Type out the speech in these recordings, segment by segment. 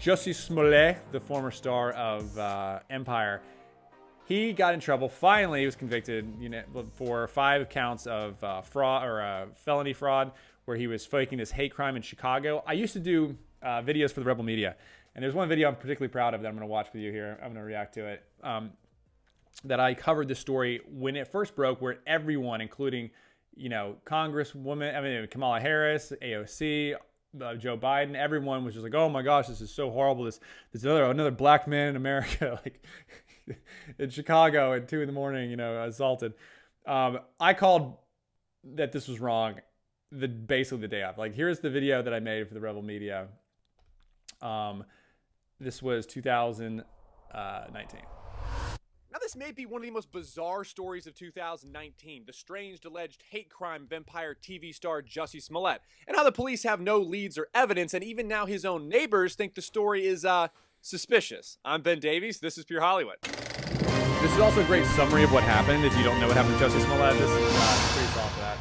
Jussie Smollett, the former star of Empire, he got in trouble. Finally, he was convicted, for 5 counts of fraud or felony fraud, where he was faking this hate crime in Chicago. I used to do videos for the Rebel Media, and there's one video I'm particularly proud of that I'm going to watch with you here. I'm going to react to it. That I covered this story when it first broke, where everyone, including, Congresswoman, Kamala Harris, AOC, Joe Biden, everyone was just like, oh my gosh, this is so horrible. This another black man in America, like in Chicago at 2 a.m, assaulted. I called that this was wrong basically the day of. Like, here's the video that I made for the Rebel Media. This was 2019. Now, this may be one of the most bizarre stories of 2019, the strange alleged hate crime vampire TV star Jussie Smollett, and how the police have no leads or evidence, and even now his own neighbors think the story is, suspicious. I'm Ben Davies. This is Pure Hollywood. This is also a great summary of what happened. If you don't know what happened to Jussie Smollett, this is pretty soft for that.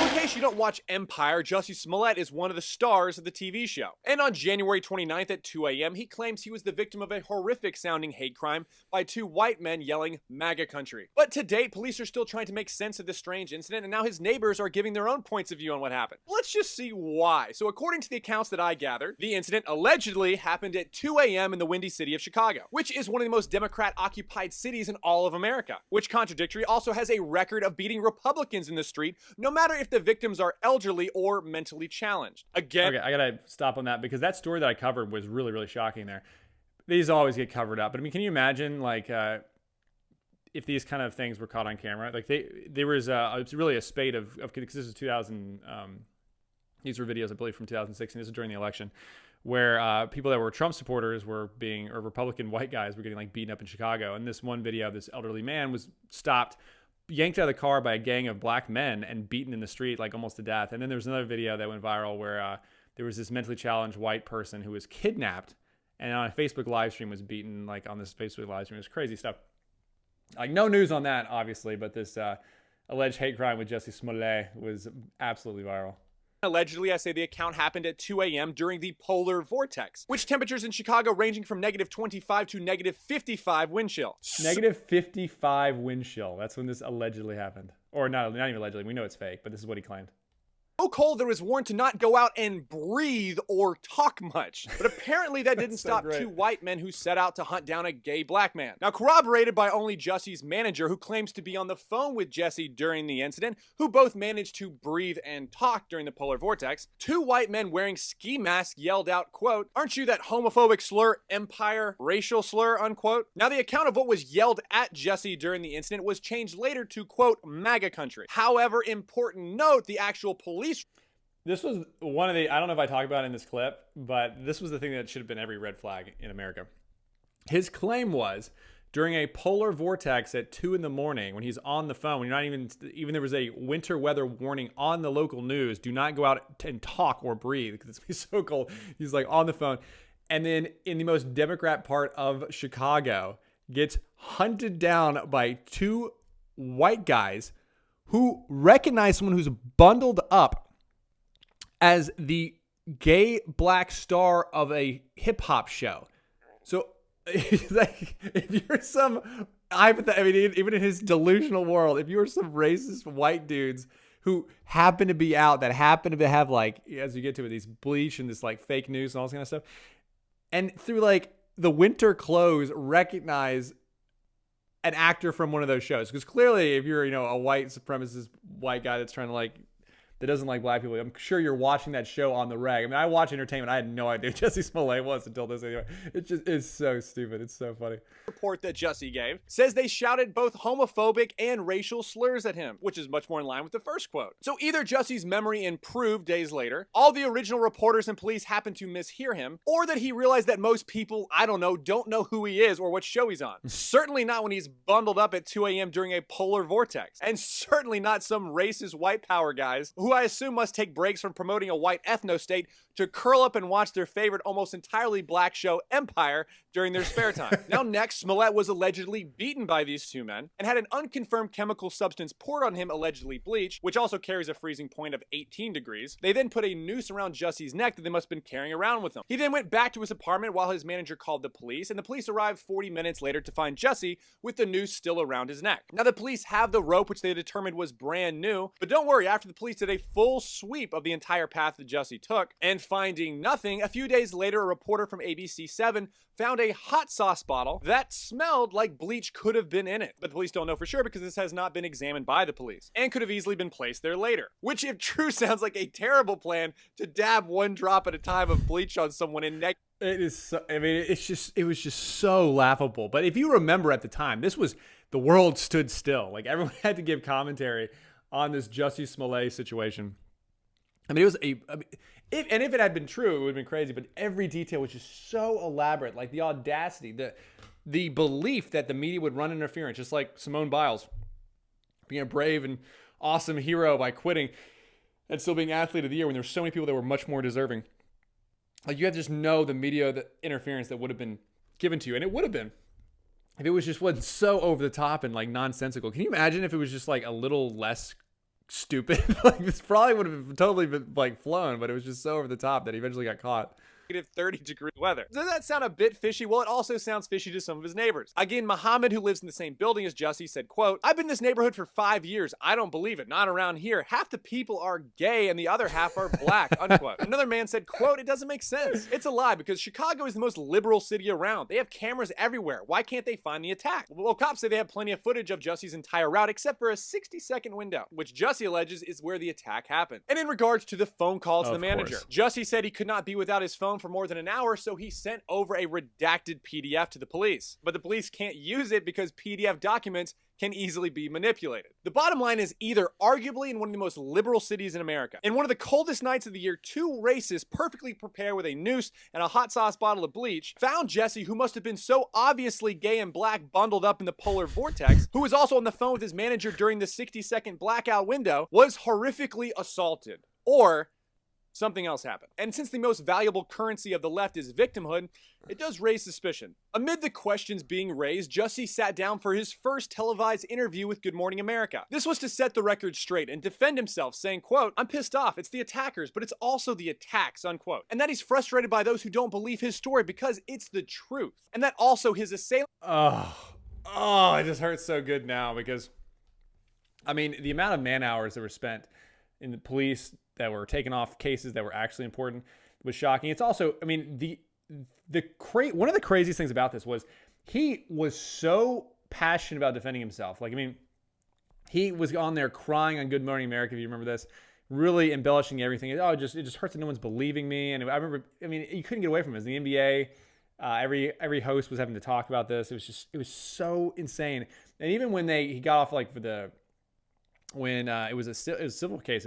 In case you don't watch Empire, Jussie Smollett is one of the stars of the TV show. And on January 29th at 2 a.m., he claims he was the victim of a horrific-sounding hate crime by 2 white men yelling MAGA country. But to date, police are still trying to make sense of this strange incident, and now his neighbors are giving their own points of view on what happened. Let's just see why. So according to the accounts that I gathered, the incident allegedly happened at 2 a.m. in the Windy City of Chicago, which is one of the most Democrat-occupied cities in all of America, which, contradictory, also has a record of beating Republicans in the street, no matter if the victims are elderly or mentally challenged. Again, okay, I gotta stop on that, because that story that I covered was really, really shocking there. These always get covered up, but I mean, can you imagine, like, if these kind of things were caught on camera? Like, there was it's really a spate of because this is 2000. These were videos, I believe, from 2016. This is during the election, where people that were Trump supporters or Republican white guys were getting like beaten up in Chicago. And this one video of this elderly man was stopped, yanked out of the car by a gang of black men and beaten in the street, like almost to death. And then there was another video that went viral where there was this mentally challenged white person who was kidnapped and on a Facebook live stream was beaten, like on this Facebook live stream. It was crazy stuff. Like, no news on that, obviously, but this alleged hate crime with Jussie Smollett was absolutely viral. Allegedly, I say the account happened at 2 a.m. during the polar vortex, which temperatures in Chicago ranging from -25 to -55 wind chill. -55 wind chill. That's when this allegedly happened. Or not even allegedly. We know it's fake, but this is what he claimed. So cold there was warned to not go out and breathe or talk much. But apparently that didn't stop 2 white men who set out to hunt down a gay black man. Now, corroborated by only Jussie's manager, who claims to be on the phone with Jussie during the incident, who both managed to breathe and talk during the polar vortex, 2 white men wearing ski masks yelled out, quote, "Aren't you that homophobic slur, Empire racial slur," unquote. Now, the account of what was yelled at Jussie during the incident was changed later to, quote, MAGA country. However, important note, the actual police. This was one of the, I don't know if I talked about it in this clip, but this was the thing that should have been every red flag in America. His claim was during a polar vortex at 2 a.m, when he's on the phone, when you're not even there was a winter weather warning on the local news, do not go out and talk or breathe because it's going to be so cold. He's like on the phone. And then in the most Democrat part of Chicago, gets hunted down by 2 white guys who recognize someone who's bundled up as the gay black star of a hip hop show. So, like, if you're even in his delusional world, if you're some racist white dudes who happen to be out, that happen to have, like, as you get to it, these bleach and this like fake news and all this kind of stuff, and through like the winter clothes recognize an actor from one of those shows, because clearly if you're a white supremacist white guy that's trying to that doesn't like black people, I'm sure you're watching that show on the reg. I mean, I watch entertainment. I had no idea who Jussie Smollett was until this anyway. It's so stupid. It's so funny. Report that Jussie gave says they shouted both homophobic and racial slurs at him, which is much more in line with the first quote. So either Jussie's memory improved days later, all the original reporters and police happened to mishear him, or that he realized that most people, don't know who he is or what show he's on. Certainly not when he's bundled up at 2 a.m. during a polar vortex. And certainly not some racist white power guys who who I assume must take breaks from promoting a white ethno-state to curl up and watch their favorite almost entirely black show, Empire, during their spare time. Now next, Smollett was allegedly beaten by these two men and had an unconfirmed chemical substance poured on him, allegedly bleach, which also carries a freezing point of 18 degrees. They then put a noose around Jussie's neck that they must have been carrying around with him. He then went back to his apartment while his manager called the police, and the police arrived 40 minutes later to find Jussie with the noose still around his neck. Now the police have the rope, which they determined was brand new, but don't worry, after the police did a full sweep of the entire path that Jussie took, and finding nothing, a few days later a reporter from ABC7 found a hot sauce bottle that smelled like bleach could have been in it. But the police don't know for sure because this has not been examined by the police and could have easily been placed there later. Which, if true, sounds like a terrible plan to dab one drop at a time of bleach on someone in neck. It is so, I mean, it was just so laughable. But if you remember at the time, the world stood still. Like, everyone had to give commentary on this Jussie Smollett situation. I mean, if it had been true, it would have been crazy, but every detail was just so elaborate. Like the audacity, the belief that the media would run interference, just like Simone Biles being a brave and awesome hero by quitting and still being athlete of the year when there were so many people that were much more deserving. Like, you have to just know the media interference that would have been given to you, and it would have been if it was just wasn't so over the top and like nonsensical. Can you imagine if it was just like a little less stupid? Like, this probably would have totally been like flown, but it was just so over the top that he eventually got caught. 30-degree weather. Does that sound a bit fishy? Well, it also sounds fishy to some of his neighbors. Again, Muhammad, who lives in the same building as Jussie, said, quote, "I've been in this neighborhood for 5 years. I don't believe it. Not around here. Half the people are gay and the other half are black," unquote. Another man said, quote, "It doesn't make sense. It's a lie because Chicago is the most liberal city around. They have cameras everywhere. Why can't they find the attack?" Well, cops say they have plenty of footage of Jussie's entire route except for a 60-second window, which Jussie alleges is where the attack happened. And in regards to the phone call to the manager, Jussie said he could not be without his phone for more than an hour, so he sent over a redacted PDF to the police. But the police can't use it because PDF documents can easily be manipulated. The bottom line is, either arguably in one of the most liberal cities in America, in one of the coldest nights of the year, two racists perfectly prepared with a noose and a hot sauce bottle of bleach found Jussie, who must have been so obviously gay and black bundled up in the polar vortex, who was also on the phone with his manager during the 60-second blackout window, was horrifically assaulted. Or something else happened. And since the most valuable currency of the left is victimhood, it does raise suspicion. Amid the questions being raised, Jussie sat down for his first televised interview with Good Morning America. This was to set the record straight and defend himself, saying, quote, "I'm pissed off. It's the attackers, but it's also the attacks," unquote. And that he's frustrated by those who don't believe his story because it's the truth. And that also his assailant... Oh, it just hurts so good now because, I mean, the amount of man hours that were spent in the police that were taken off cases that were actually important was shocking. It's also, I mean, one of the craziest things about this was he was so passionate about defending himself. Like, I mean, he was on there crying on Good Morning America, if you remember this, really embellishing everything. Oh, it just hurts that no one's believing me. And I remember, I mean, you couldn't get away from it. In the NBA, every host was having to talk about this. It was so insane. And even when he got off, like, when it was a civil case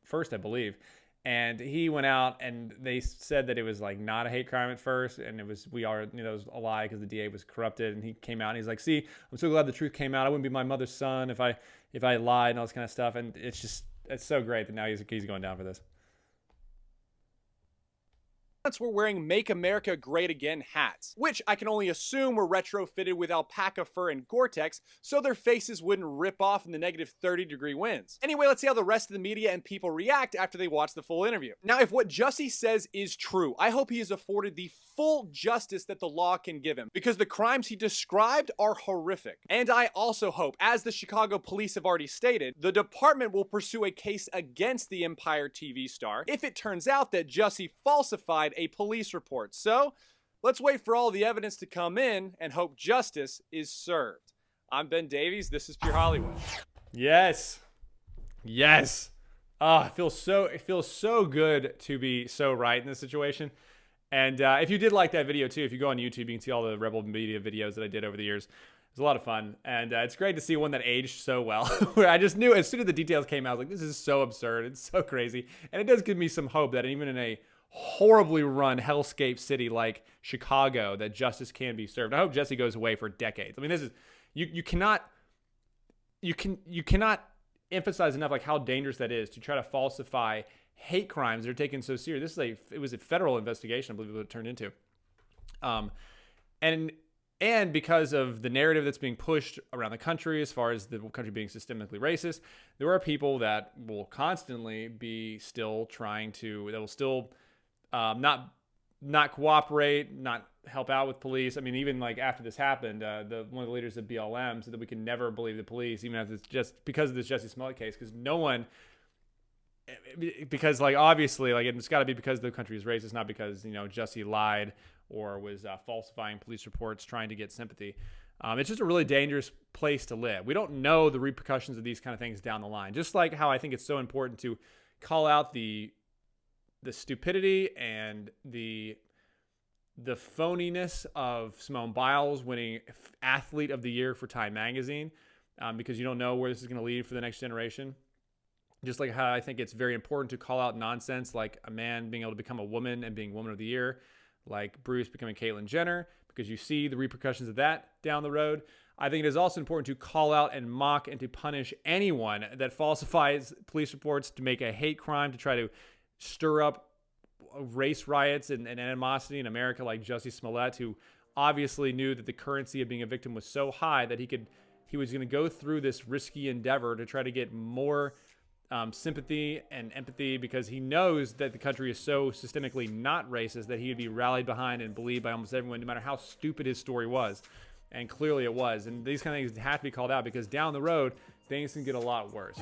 first, I believe, and he went out and they said that it was like not a hate crime at first, and we all knew that was a lie because the DA was corrupted, and he came out and he's like, "See, I'm so glad the truth came out. I wouldn't be my mother's son if I lied," and all this kind of stuff. And it's so great that now he's going down for this. Were wearing Make America Great Again hats, which I can only assume were retrofitted with alpaca fur and Gore-Tex so their faces wouldn't rip off in the negative 30-degree winds. Anyway, let's see how the rest of the media and people react after they watch the full interview. Now, if what Jussie says is true, I hope he is afforded the full justice that the law can give him, because the crimes he described are horrific. And I also hope, as the Chicago police have already stated, the department will pursue a case against the Empire TV star if it turns out that Jussie falsified a police report. So, let's wait for all the evidence to come in and hope justice is served. I'm Ben Davies. This is Pure Hollywood. Yes. Yes. It feels so good to be so right in this situation. And if you did like that video too, if you go on YouTube, you can see all the Rebel Media videos that I did over the years. It was a lot of fun. And it's great to see one that aged so well. Where I just knew as soon as the details came out, I was like, this is so absurd. It's so crazy. And it does give me some hope that even in a horribly run hellscape city like Chicago, that justice can be served. I hope Jussie goes away for decades. I mean, this is, you cannot emphasize enough like how dangerous that is to try to falsify hate crimes that are taken so serious. It was a federal investigation, I believe, what it turned into. And because of the narrative that's being pushed around the country as far as the country being systemically racist, there are people that will constantly be still that will still not cooperate, not help out with police. I mean, even like after this happened, one of the leaders of BLM said that we can never believe the police, even if it's just because of this Jussie Smollett case, because like obviously like it's got to be because the country is racist, not because Jussie lied or was falsifying police reports trying to get sympathy. It's just a really dangerous place to live. We don't know the repercussions of these kind of things down the line. Just like how I think it's so important to call out the stupidity and the phoniness of Simone Biles winning Athlete of the Year for Time Magazine, because you don't know where this is going to lead for the next generation. Just like how I think it's very important to call out nonsense like a man being able to become a woman and being Woman of the Year, like Bruce becoming Caitlyn Jenner, because you see the repercussions of that down the road. I think it is also important to call out and mock and to punish anyone that falsifies police reports to make a hate crime, to try to stir up race riots and animosity in America, like Jussie Smollett, who obviously knew that the currency of being a victim was so high that he was going to go through this risky endeavor to try to get more sympathy and empathy, because he knows that the country is so systemically not racist that he would be rallied behind and believed by almost everyone, no matter how stupid his story was. And clearly it was. And these kind of things have to be called out, because down the road, things can get a lot worse.